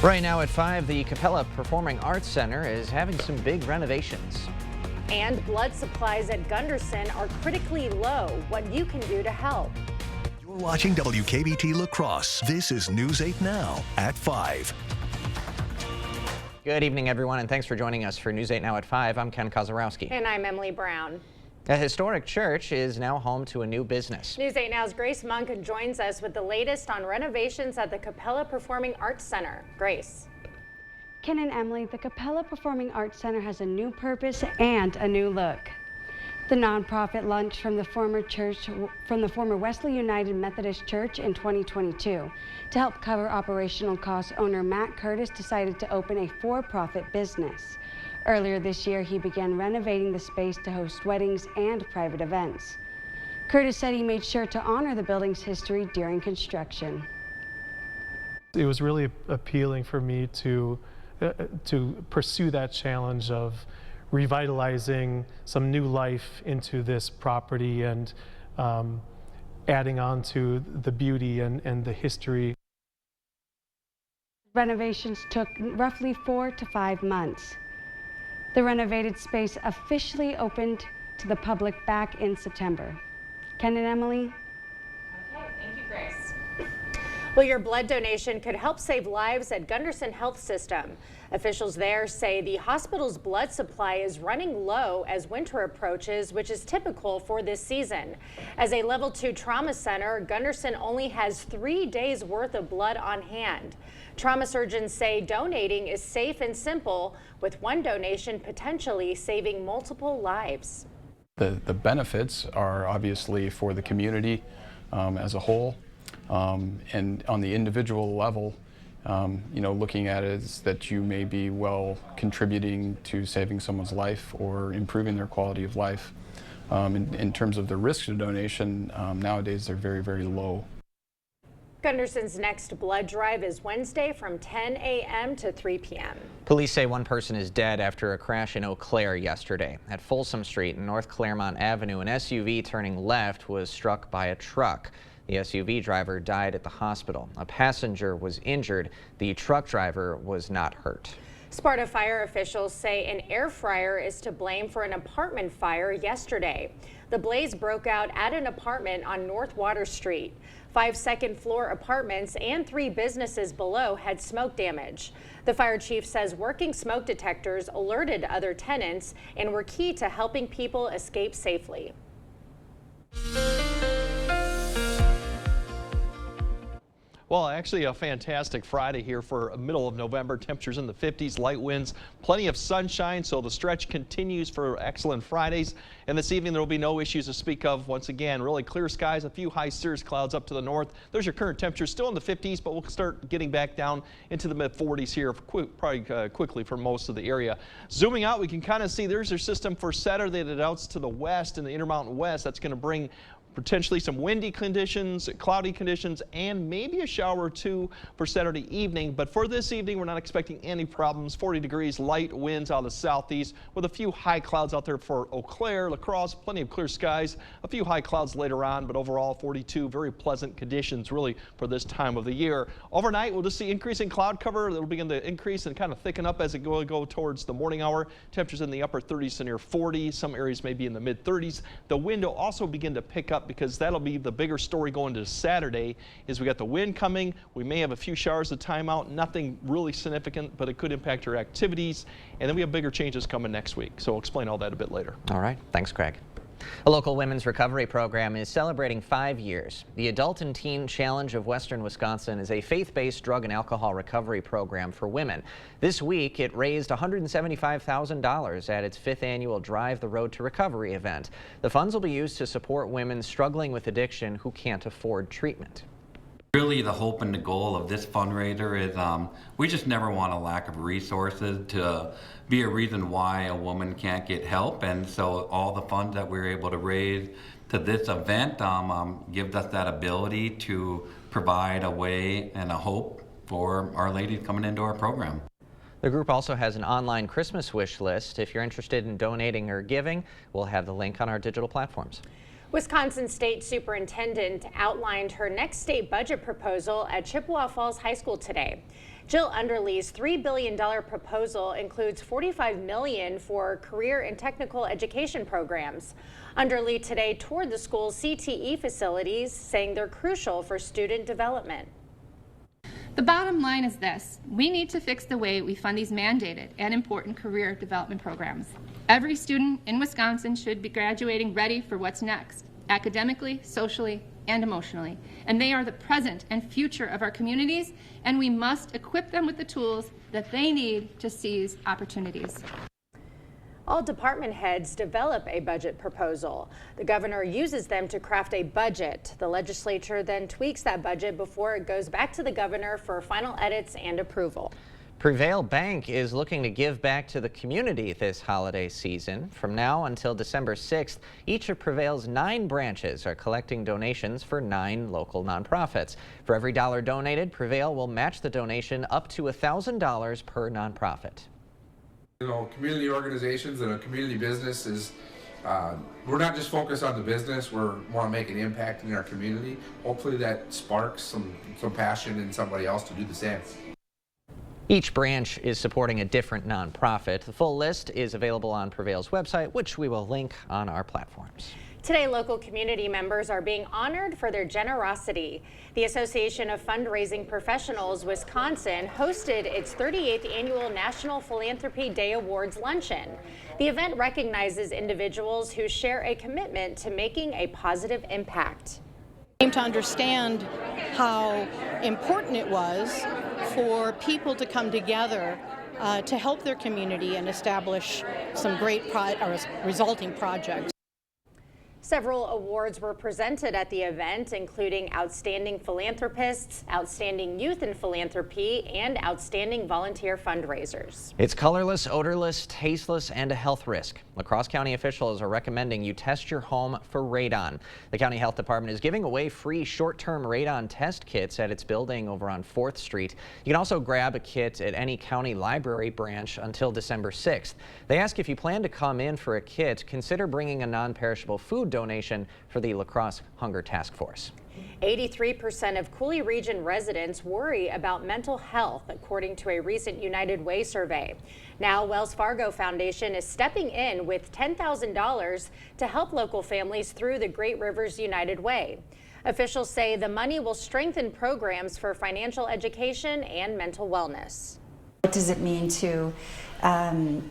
Right now at 5, the Capella Performing Arts Center is having some big renovations. And blood supplies at Gunderson are critically low. What you can do to help. You're watching WKBT La Crosse. This is News 8 Now at 5. Good evening, everyone, and thanks for joining us for News 8 Now at 5. I'm Ken Kozarowski. And I'm Emily Brown. A historic church is now home to a new business. News 8 Now's Grace Monk joins us with the latest on renovations at the Capella Performing Arts Center. Grace. Ken and Emily, the Capella Performing Arts Center has a new purpose and a new look. The nonprofit launched from the former Wesley United Methodist Church in 2022. To help cover operational costs, owner Matt Curtis decided to open a for-profit business. Earlier this year, he began renovating the space to host weddings and private events. Curtis said he made sure to honor the building's history during construction. It was really appealing for me to pursue that challenge of revitalizing some new life into this property and adding on to the beauty and the history. Renovations took roughly 4 to 5 months. The renovated space officially opened to the public back in September. Ken and Emily. Okay, thank you, Grace. Well, your blood donation could help save lives at Gunderson Health System. Officials there say the hospital's blood supply is running low as winter approaches, which is typical for this season. As a level 2 trauma center, Gunderson only has 3 days worth of blood on hand. Trauma surgeons say donating is safe and simple, with one donation potentially saving multiple lives. The benefits are obviously for the community as a whole, and on the individual level, looking at it is that you may be contributing to saving someone's life or improving their quality of life. In terms of the risk to donation, nowadays they're very, very low. Gunderson's next blood drive is Wednesday from 10 a.m. to 3 p.m. Police say one person is dead after a crash in Eau Claire yesterday. At Folsom Street and North Claremont Avenue, an SUV turning left was struck by a truck. The SUV driver died at the hospital. A passenger was injured. The truck driver was not hurt. Sparta fire officials say an air fryer is to blame for an apartment fire yesterday. The blaze broke out at an apartment on North Water Street. 5 second-floor apartments and 3 businesses below had smoke damage. The fire chief says working smoke detectors alerted other tenants and were key to helping people escape safely. Well, actually a fantastic Friday here for middle of November. Temperatures in the 50s, light winds, plenty of sunshine, so the stretch continues for excellent Fridays. And this evening there will be no issues to speak of. Once again, really clear skies, a few high cirrus clouds up to the north. There's your current temperature, still in the 50s, but we'll start getting back down into the mid 40s here quickly for most of the area. Zooming out, we can kind of see there's your system for Saturday that outs to the west in the Intermountain West. That's going to bring potentially some windy conditions, cloudy conditions, and maybe a shower or two for Saturday evening. But for this evening, we're not expecting any problems. 40 degrees, light winds out of the southeast with a few high clouds out there for Eau Claire, La Crosse, plenty of clear skies, a few high clouds later on, but overall 42 very pleasant conditions really for this time of the year. Overnight, we'll just see increasing cloud cover. It'll begin to increase and kind of thicken up as it go towards the morning hour. Temperatures in the upper 30s to near 40. Some areas may be in the mid 30s. The wind will also begin to pick up because that'll be the bigger story going to Saturday. Is we got the wind coming. We may have a few showers of timeout, nothing really significant, but it could impact your activities. And then we have bigger changes coming next week. So I'll explain all that a bit later. All right. Thanks, Craig. A local women's recovery program is celebrating 5 years. The Adult and Teen Challenge of Western Wisconsin is a faith-based drug and alcohol recovery program for women. This week, it raised $175,000 at its 5th annual Drive the Road to Recovery event. The funds will be used to support women struggling with addiction who can't afford treatment. Really, the hope and the goal of this fundraiser is we just never want a lack of resources to be a reason why a woman can't get help. And so all the funds that we're able to raise to this event gives us that ability to provide a way and a hope for our ladies coming into our program. The group also has an online Christmas wish list. If you're interested in donating or giving, we'll have the link on our digital platforms. Wisconsin State Superintendent outlined her next state budget proposal at Chippewa Falls High School today. Jill Underly's $3 billion proposal includes $45 million for career and technical education programs. Underly today toured the school's CTE facilities, saying they're crucial for student development. The bottom line is this: we need to fix the way we fund these mandated and important career development programs. Every student in Wisconsin should be graduating ready for what's next, academically, socially, and emotionally. And they are the present and future of our communities, and we must equip them with the tools that they need to seize opportunities. All department heads develop a budget proposal. The governor uses them to craft a budget. The legislature then tweaks that budget before it goes back to the governor for final edits and approval. Prevail Bank is looking to give back to the community this holiday season. From now until December 6th, each of Prevail's 9 branches are collecting donations for 9 local nonprofits. For every dollar donated, Prevail will match the donation up to $1,000 per nonprofit. You know, community organizations and a community business is, we're not just focused on the business, we want to make an impact in our community. Hopefully that sparks some passion in somebody else to do the same. Each branch is supporting a different nonprofit. The full list is available on Prevail's website, which we will link on our platforms. Today, local community members are being honored for their generosity. The Association of Fundraising Professionals Wisconsin hosted its 38th annual National Philanthropy Day Awards luncheon. The event recognizes individuals who share a commitment to making a positive impact. I came to understand how important it was for people to come together to help their community and establish some great resulting projects. Several awards were presented at the event, including Outstanding Philanthropists, Outstanding Youth in Philanthropy, and Outstanding Volunteer Fundraisers. It's colorless, odorless, tasteless, and a health risk. La Crosse County officials are recommending you test your home for radon. The county health department is giving away free short-term radon test kits at its building over on 4th Street. You can also grab a kit at any county library branch until December 6th. They ask if you plan to come in for a kit, consider bringing a non-perishable food donation for the La Crosse Hunger Task Force. 83% of Coulee region residents worry about mental health, according to a recent United Way survey. Now, Wells Fargo Foundation is stepping in with $10,000 to help local families through the Great Rivers United Way. Officials say the money will strengthen programs for financial education and mental wellness. What does it mean to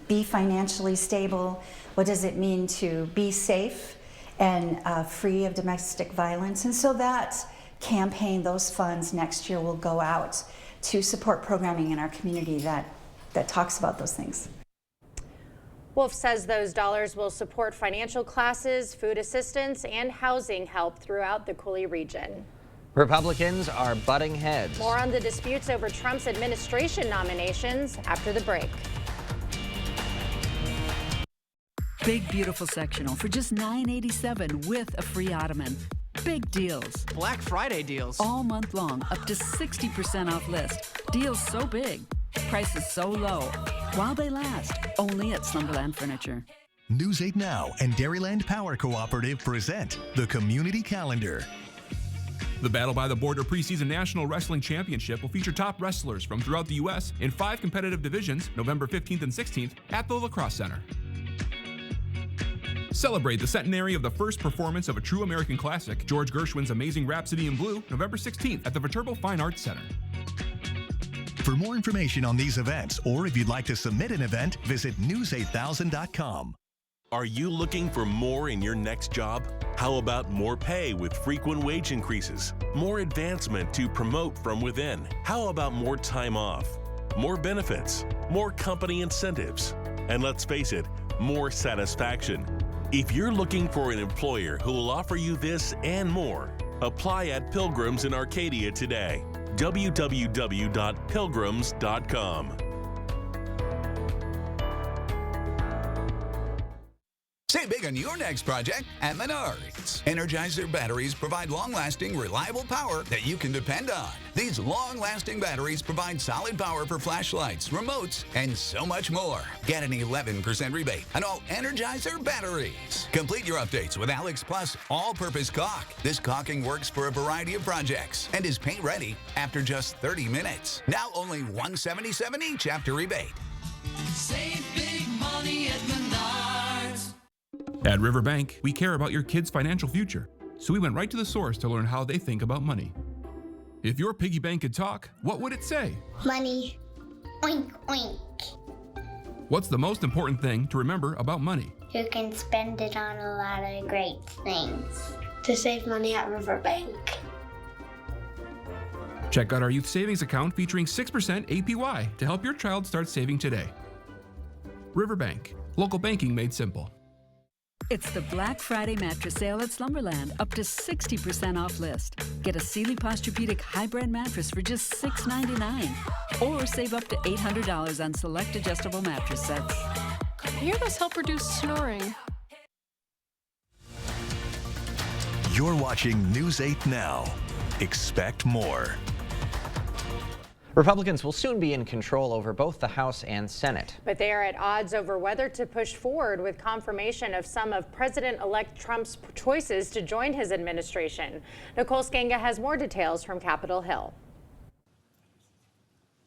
be financially stable? What does it mean to be safe and free of domestic violence? And so that campaign, those funds next year will go out to support programming in our community that talks about those things. Wolf says those dollars will support financial classes, food assistance, and housing help throughout the Coulee region. Republicans are butting heads. More on the disputes over Trump's administration nominations after the break. Big Beautiful Sectional for just $9.87 with a free ottoman. Big deals. Black Friday deals. All month long, up to 60% off list. Deals so big, prices so low. While they last, only at Slumberland Furniture. News 8 Now and Dairyland Power Cooperative present the Community Calendar. The Battle by the Border Preseason National Wrestling Championship will feature top wrestlers from throughout the U.S. in 5 competitive divisions, November 15th and 16th at the La Crosse Center. Celebrate the centenary of the first performance of a true American classic, George Gershwin's Amazing Rhapsody in Blue, November 16th at the Viterbo Fine Arts Center. For more information on these events, or if you'd like to submit an event, visit news8000.com. Are you looking for more in your next job? How about more pay with frequent wage increases? More advancement to promote from within? How about more time off? More benefits? More company incentives? And let's face it, more satisfaction. If you're looking for an employer who will offer you this and more, apply at Pilgrims in Arcadia today. www.pilgrims.com. Save big on your next project at Menards. Energizer batteries provide long-lasting, reliable power that you can depend on. These long-lasting batteries provide solid power for flashlights, remotes, and so much more. Get an 11% rebate on all Energizer batteries. Complete your updates with Alex Plus all-purpose caulk. This caulking works for a variety of projects and is paint ready after just 30 minutes. Now only $177 each after rebate. Save big money at Menards. At Riverbank, we care about your kids' financial future, so we went right to the source to learn how they think about money. If your piggy bank could talk, what would it say? Money. Oink, oink. What's the most important thing to remember about money? You can spend it on a lot of great things. To save money at Riverbank. Check out our youth savings account featuring 6% APY to help your child start saving today. Riverbank, local banking made simple. It's the Black Friday mattress sale at Slumberland, up to 60% off list. Get a Sealy Posturepedic high-brand mattress for just $699, or save up to $800 on select adjustable mattress sets. I hear those help reduce snoring. You're watching News 8 Now. Expect more. Republicans will soon be in control over both the House and Senate. But they are at odds over whether to push forward with confirmation of some of President-elect Trump's choices to join his administration. Nicole Skenga has more details from Capitol Hill.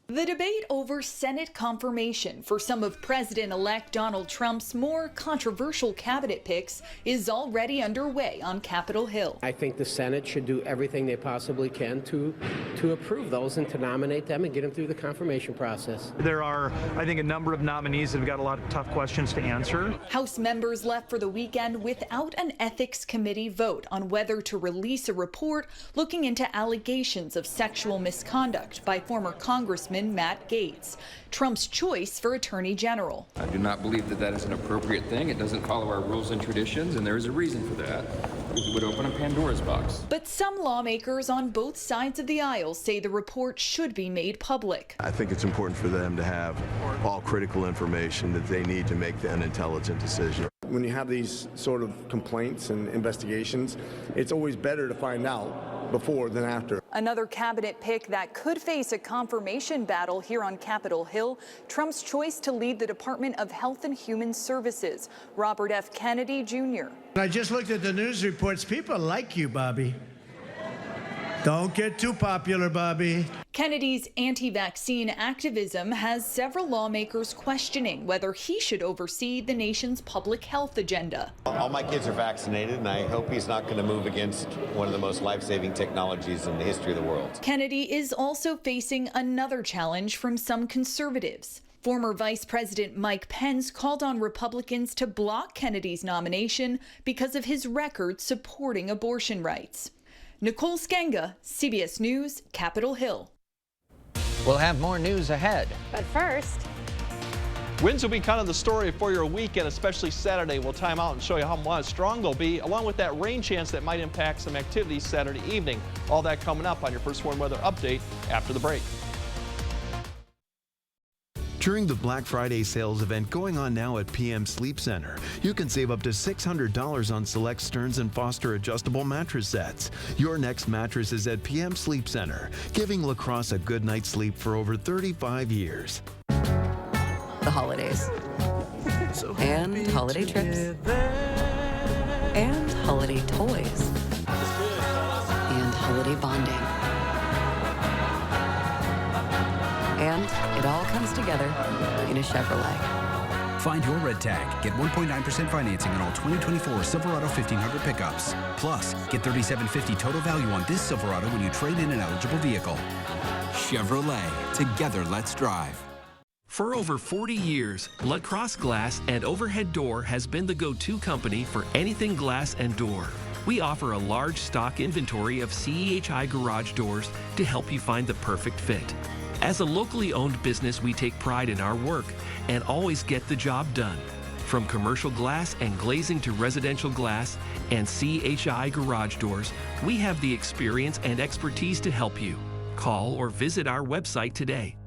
The debate over Senate confirmation for some of President-elect Donald Trump's more controversial cabinet picks is already underway on Capitol Hill. I think the Senate should do everything they possibly can to approve those and to nominate them and get them through the confirmation process. There are, I think, a number of nominees that have got a lot of tough questions to answer. House members left for the weekend without an ethics committee vote on whether to release a report looking into allegations of sexual misconduct by former Congressman Matt Gaetz, Trump's choice for Attorney General. I do not believe that that is an appropriate thing. It doesn't follow our rules and traditions, and there is a reason for that. It would open a Pandora's box. But some lawmakers on both sides of the aisle say the report should be made public. I think it's important for them to have all critical information that they need to make an intelligent decision. When you have these sort of complaints and investigations, it's always better to find out before than after. Another cabinet pick that could face a confirmation battle here on Capitol Hill, Trump's choice to lead the Department of Health and Human Services, Robert F. Kennedy Jr. I just looked at the news reports. People like you, Bobby. Don't get too popular, Bobby. Kennedy's anti-vaccine activism has several lawmakers questioning whether he should oversee the nation's public health agenda. All my kids are vaccinated, and I hope he's not going to move against one of the most life-saving technologies in the history of the world. Kennedy is also facing another challenge from some conservatives. Former Vice President Mike Pence called on Republicans to block Kennedy's nomination because of his record supporting abortion rights. Nicole Skenga, CBS News, Capitol Hill. We'll have more news ahead. But first, winds will be kind of the story for your weekend, especially Saturday. We'll time out and show you how strong they'll be, along with that rain chance that might impact some activities Saturday evening. All that coming up on your First Warn Weather Update after the break. During the Black Friday sales event going on now at PM Sleep Center, you can save up to $600 on select Stearns & Foster adjustable mattress sets. Your next mattress is at PM Sleep Center, giving La Crosse a good night's sleep for over 35 years. The holidays. And holiday trips. And holiday toys. And holiday bonding. And it all comes together in a Chevrolet. Find your red tag. Get 1.9% financing on all 2024 Silverado 1500 pickups. Plus, get $3,750 total value on this Silverado when you trade in an eligible vehicle. Chevrolet. Together, let's drive. For over 40 years, La Crosse Glass and Overhead Door has been the go-to company for anything glass and door. We offer a large stock inventory of CEHI garage doors to help you find the perfect fit. As a locally owned business, we take pride in our work and always get the job done. From commercial glass and glazing to residential glass and CHI garage doors, we have the experience and expertise to help you. Call or visit our website today.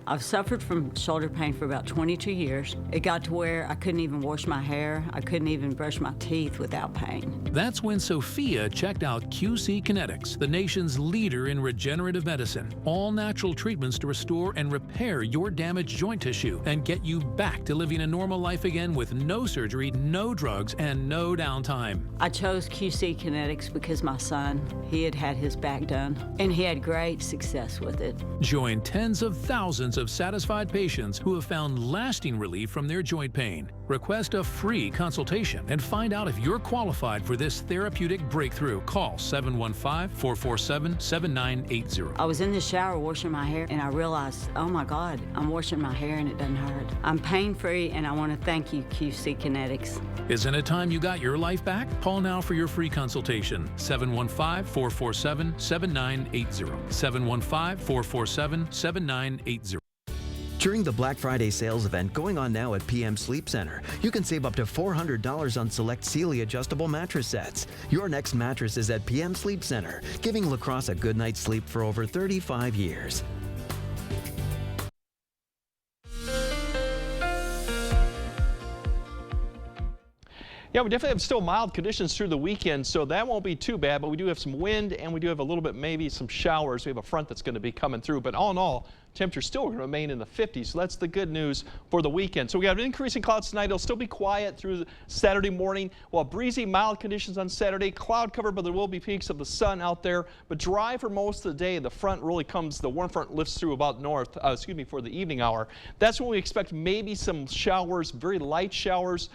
I've suffered from shoulder pain for about 22 years. It got to where I couldn't even wash my hair. I couldn't even brush my teeth without pain. That's when Sophia checked out QC Kinetics, the nation's leader in regenerative medicine. All natural treatments to restore and repair your damaged joint tissue and get you back to living a normal life again with no surgery, no drugs, and no downtime. I chose QC Kinetics because my son, he had had his back done, and he had great success with it. Join tens of thousands of satisfied patients who have found lasting relief from their joint pain. Request a free consultation and find out if you're qualified for this therapeutic breakthrough. Call 715-447-7980. I was in the shower washing my hair, and I realized, oh my God, I'm washing my hair and it doesn't hurt. I'm pain-free, and I want to thank you, QC Kinetics. Isn't it time you got your life back? Call now for your free consultation. 715-447-7980. 715-447-7980. During the Black Friday sales event going on now at PM Sleep Center, you can save up to $400 on select Sealy adjustable mattress sets. Your next mattress is at PM Sleep Center, giving La Crosse a good night's sleep for over 35 years. Yeah, we definitely have still mild conditions through the weekend, so that won't be too bad, but we do have some wind and we do have a little bit, maybe some showers. We have a front that's going to be coming through, but all in all, temperatures still going to remain in the 50s, so that's the good news for the weekend. So we have increasing clouds tonight. It'll still be quiet through Saturday morning. We'll have breezy, mild conditions on Saturday. Cloud cover, but there will be peaks of the sun out there, but dry for most of the day. The front really comes, the warm front lifts through about north, for the evening hour. That's when we expect maybe some showers, very light showers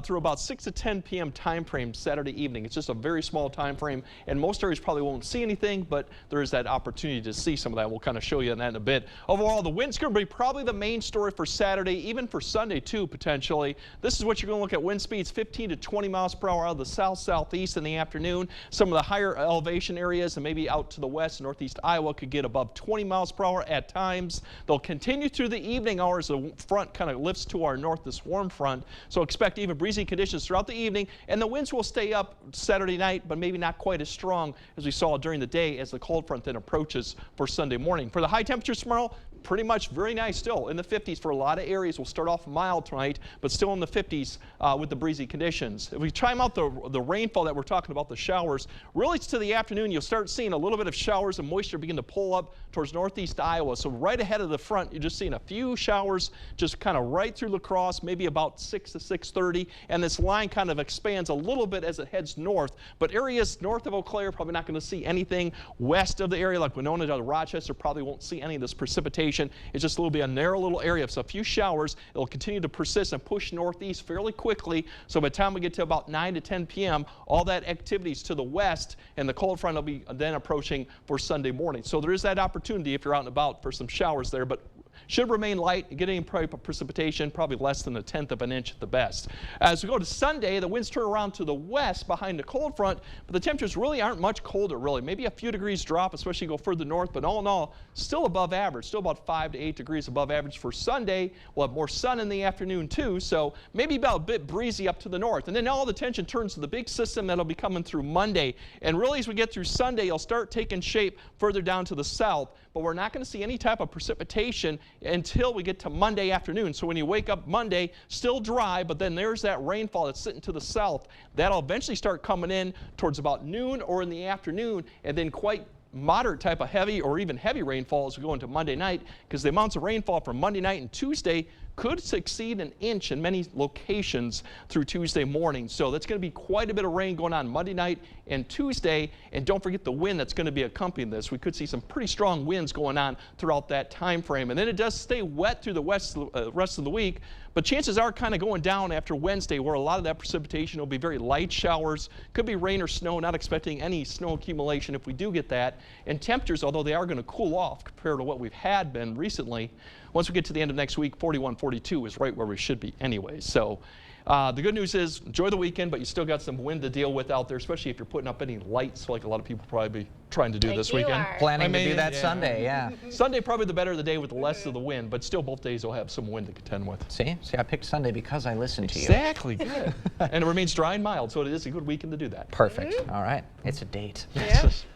through about 6 to 10 p.m. time frame Saturday evening. It's just a very small time frame, and most areas probably won't see anything, but there is that opportunity to see some of that. We'll kind of show you that in a bit. Overall, the wind's going to be probably the main story for Saturday, even for Sunday too, potentially. This is what you're going to look at: wind speeds 15 to 20 miles per hour out of the south-southeast in the afternoon. Some of the higher elevation areas and maybe out to the west, northeast Iowa could get above 20 miles per hour at times. They'll continue through the evening hours. The front kind of lifts to our north, this warm front. So expect even breezy conditions throughout the evening, and the winds will stay up Saturday night, but maybe not quite as strong as we saw during the day as the cold front then approaches for Sunday morning. For the high temperatures tomorrow, pretty much very nice still in the 50s for a lot of areas. We'll start off mild tonight, but still in the 50s with the breezy conditions. If we time out the rainfall that we're talking about, the showers, really to the afternoon, you'll start seeing a little bit of showers and moisture begin to pull up towards northeast Iowa. So right ahead of the front, you're just seeing a few showers just kind of right through La Crosse, maybe about 6 to 6:30, and this line kind of expands a little bit as it heads north. But areas north of Eau Claire probably not going to see anything. West of the area like Winona to Rochester probably won't see any of this precipitation. It's just a little bit a narrow little area. So a few showers. It'll continue to persist and push northeast fairly quickly. So by the time we get to about 9 to 10 p.m., all that activity's to the west, and the cold front will be then approaching for Sunday morning. So there is that opportunity if you're out and about for some showers there, but should remain light. Getting precipitation probably less than 1/10 of an inch at the best. As we go to Sunday, the winds turn around to the west behind the cold front, but the temperatures really aren't much colder, really. Maybe a few degrees drop, especially go further north, but all in all, still above average, still about 5 to 8 degrees above average for Sunday. We'll have more sun in the afternoon too, so maybe about a bit breezy up to the north. And then all the attention turns to the big system that'll be coming through Monday. And really, as we get through Sunday, it'll start taking shape further down to the south, but we're not going to see any type of precipitation until we get to Monday afternoon. So when you wake up Monday, still dry, but then there's that rainfall that's sitting to the south. That'll eventually start coming in towards about noon or in the afternoon, and then quite moderate type of heavy or even heavy rainfall as we go into Monday night, because the amounts of rainfall from Monday night and Tuesday could exceed an inch in many locations through Tuesday morning. So that's going to be quite a bit of rain going on Monday night and Tuesday. And don't forget the wind that's going to be accompanying this. We could see some pretty strong winds going on throughout that time frame. And then it does stay wet through the rest of the week. But chances are kind of going down after Wednesday, where a lot of that precipitation will be very light showers. Could be rain or snow, not expecting any snow accumulation if we do get that. And temperatures, although they are going to cool off compared to what we've had been recently, once we get to the end of next week, 41, 42 is right where we should be anyway. So The good news is enjoy the weekend, but you still got some wind to deal with out there, especially if you're putting up any lights like a lot of people probably be trying to do this weekend. Planning to do that Sunday, yeah. Sunday probably the better of the day with the less of the wind, but still both days will have some wind to contend with. See, I picked Sunday because I listened to you. Exactly, good. And it remains dry and mild, so it is a good weekend to do that. Perfect. All right, it's a date.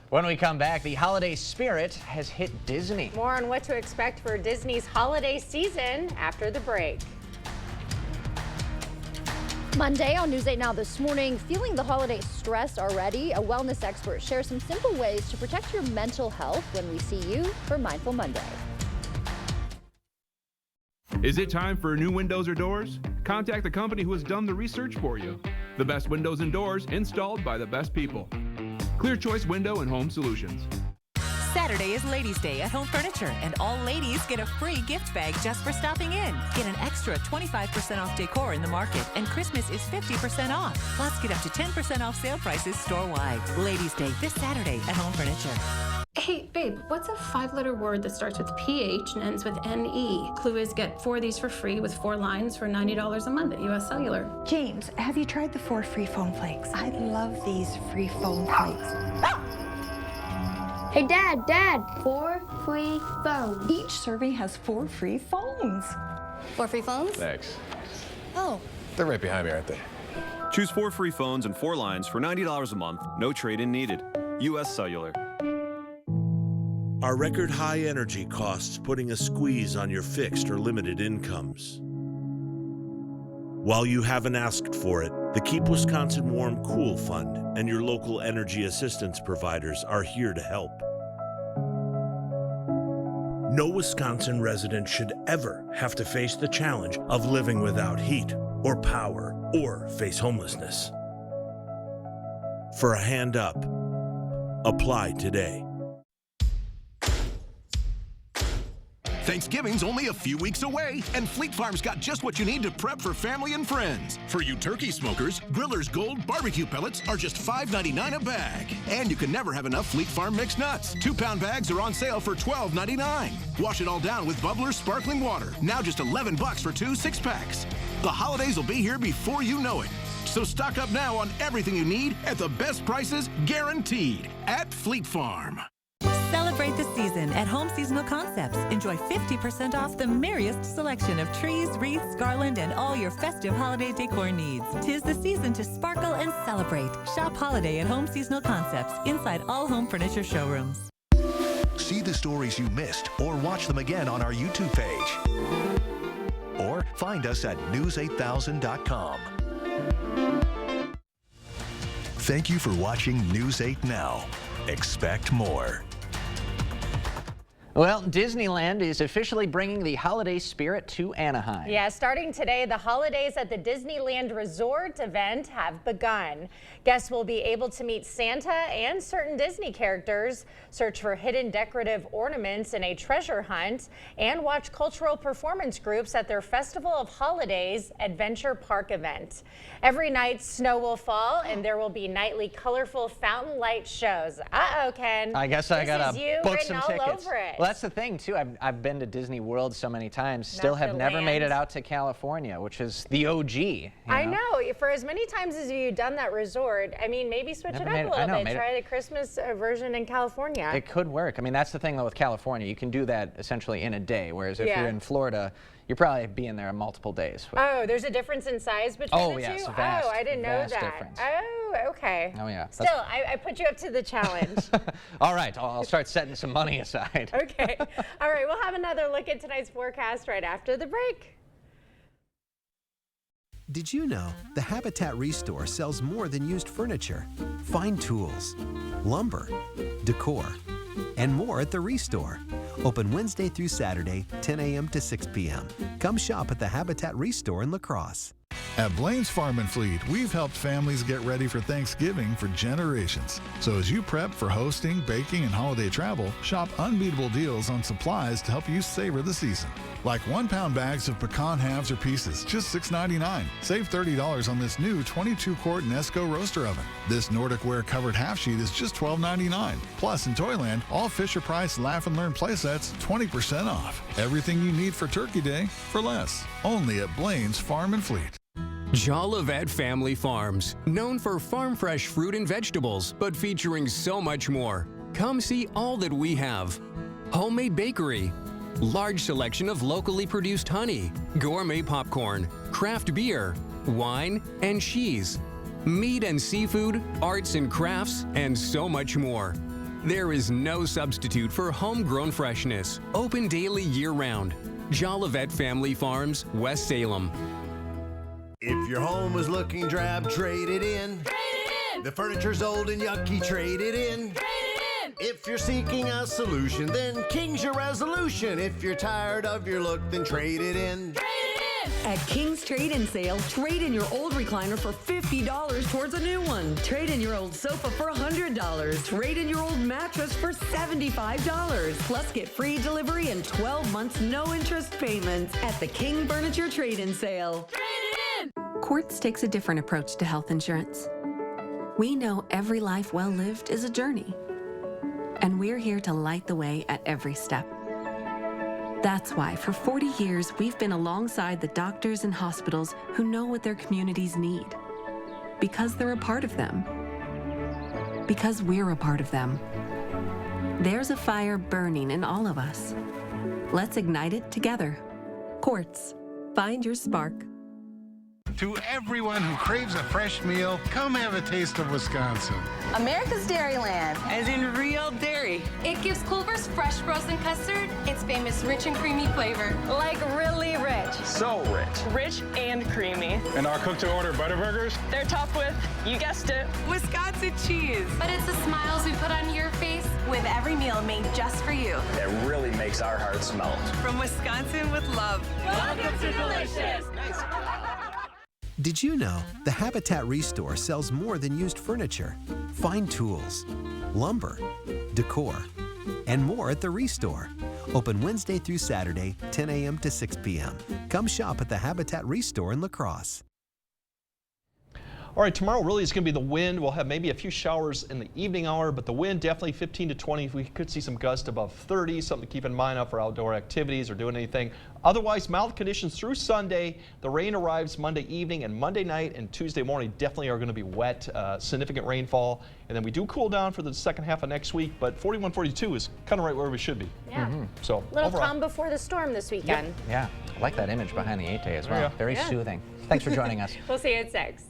When we come back, the holiday spirit has hit Disney. More on what to expect for Disney's holiday season after the break. Monday on News 8 Now this morning, feeling the holiday stress already? A wellness expert shares some simple ways to protect your mental health when we see you for Mindful Monday. Is it time for new windows or doors? Contact the company who has done the research for you. The best windows and doors installed by the best people. Clear Choice Window and Home Solutions. Saturday is Ladies' Day at Home Furniture, and all ladies get a free gift bag just for stopping in. Get an extra 25% off decor in the market, and Christmas is 50% off. Plus, get up to 10% off sale prices store-wide. Ladies' Day this Saturday at Home Furniture. Hey, babe, what's a 5-letter word that starts with PH and ends with NE? Clue is get 4 of these for free with 4 lines for $90 a month at US Cellular. James, have you tried the 4 free foam flakes? I love these free foam flakes. Hey, Dad, 4 free phones. Each serving has 4 free phones. 4 free phones? Thanks. Oh. They're right behind me, aren't they? Choose 4 free phones and 4 lines for $90 a month. No trade-in needed. US Cellular. Are record high energy costs putting a squeeze on your fixed or limited incomes? While you haven't asked for it, the Keep Wisconsin Warm Cool Fund and your local energy assistance providers are here to help. No Wisconsin resident should ever have to face the challenge of living without heat or power or face homelessness. For a hand up, apply today. Thanksgiving's only a few weeks away, and Fleet Farm's got just what you need to prep for family and friends. For you turkey smokers, Griller's Gold barbecue pellets are just $5.99 a bag. And you can never have enough Fleet Farm mixed nuts. 2-pound bags are on sale for $12.99. Wash it all down with Bubbler's sparkling water. Now just $11 for 2 6-packs. The holidays will be here before you know it. So stock up now on everything you need at the best prices guaranteed at Fleet Farm. Celebrate the season at Home Seasonal Concepts. Enjoy 50% off the merriest selection of trees, wreaths, garland, and all your festive holiday decor needs. 'Tis the season to sparkle and celebrate. Shop holiday at Home Seasonal Concepts inside all home furniture showrooms. See the stories you missed or watch them again on our YouTube page. Or find us at news8000.com. Thank you for watching News 8 Now. Expect more. Well, Disneyland is officially bringing the holiday spirit to Anaheim. Yeah, starting today, the holidays at the Disneyland Resort event have begun. Guests will be able to meet Santa and certain Disney characters, search for hidden decorative ornaments in a treasure hunt, and watch cultural performance groups at their Festival of Holidays Adventure Park event. Every night, snow will fall, and there will be nightly colorful fountain light shows. Uh-oh, Ken. I guess I gotta book some all tickets. Over it. Well, that's the thing, too. I've been to Disney World so many times, still have never made it out to California, which is the OG. You know? I know. For as many times as you've done that resort, I mean, maybe switch it up a little bit. Try the Christmas version in California. It could work. I mean, that's the thing, though, with California. You can do that essentially in a day, whereas if you're in Florida, you're probably being there multiple days. Oh, there's a difference in size between the two? Vast, I didn't know that. Difference. Oh, okay. Oh, yeah. Still, I put you up to the challenge. All right, I'll start setting some money aside. Okay. All right, we'll have another look at tonight's forecast right after the break. Did you know the Habitat Restore sells more than used furniture, fine tools, lumber, decor, and more at the Restore. Open Wednesday through Saturday, 10 a.m. to 6 p.m. Come shop at the Habitat Restore in La Crosse. At Blaine's Farm and Fleet, we've helped families get ready for Thanksgiving for generations. So as you prep for hosting, baking, and holiday travel, shop unbeatable deals on supplies to help you savor the season. Like 1-pound bags of pecan halves or pieces, just $6.99. Save $30 on this new 22-quart Nesco roaster oven. This Nordic Ware covered half sheet is just $12.99. Plus, in Toyland, all Fisher-Price Laugh and Learn playsets 20% off. Everything you need for Turkey Day for less. Only at Blaine's Farm and Fleet. Jolivet Family Farms, known for farm fresh fruit and vegetables, but featuring so much more. Come see all that we have. Homemade bakery, large selection of locally produced honey, gourmet popcorn, craft beer, wine, and cheese, meat and seafood, arts and crafts, and so much more. There is no substitute for homegrown freshness. Open daily year-round. Jolivet Family Farms, West Salem. If your home is looking drab, trade it in. Trade it in! The furniture's old and yucky, trade it in. Trade it in! If you're seeking a solution, then King's your resolution. If you're tired of your look, then trade it in. Trade it in! At King's Trade-In Sale, trade in your old recliner for $50 towards a new one. Trade in your old sofa for $100. Trade in your old mattress for $75. Plus, get free delivery and 12 months no-interest payments at the King Furniture Trade-In Sale. Trade it in! Quartz takes a different approach to health insurance. We know every life well lived is a journey, and we're here to light the way at every step. That's why for 40 years, we've been alongside the doctors and hospitals who know what their communities need. Because they're a part of them. Because we're a part of them. There's a fire burning in all of us. Let's ignite it together. Quartz. Find your spark. To everyone who craves a fresh meal, come have a taste of Wisconsin. America's Dairyland, as in real dairy. It gives Culver's fresh frozen custard its famous rich and creamy flavor. Like really rich. So rich. Rich and creamy. And our cook-to-order Butterburgers? They're topped with, you guessed it, Wisconsin cheese. But it's the smiles we put on your face with every meal made just for you. It really makes our hearts melt. From Wisconsin with love. Welcome to Delicious. Did you know the Habitat Restore sells more than used furniture, fine tools, lumber, decor, and more at the Restore. Open Wednesday through Saturday, 10 a.m. to 6 p.m. Come shop at the Habitat Restore in La Crosse. All right, tomorrow really is going to be the wind. We'll have maybe a few showers in the evening hour, but the wind definitely 15 to 20. We could see some gusts above 30, something to keep in mind for outdoor activities or doing anything. Otherwise, mild conditions through Sunday. The rain arrives Monday evening, and Monday night and Tuesday morning definitely are going to be wet, significant rainfall. And then we do cool down for the second half of next week, but 41, 42 is kind of right where we should be. Yeah. So Little overall, calm before the storm this weekend. Yeah, I like that image behind the 8-day as well. Yeah. Very Yeah. soothing. Thanks for joining us. We'll see you at 6.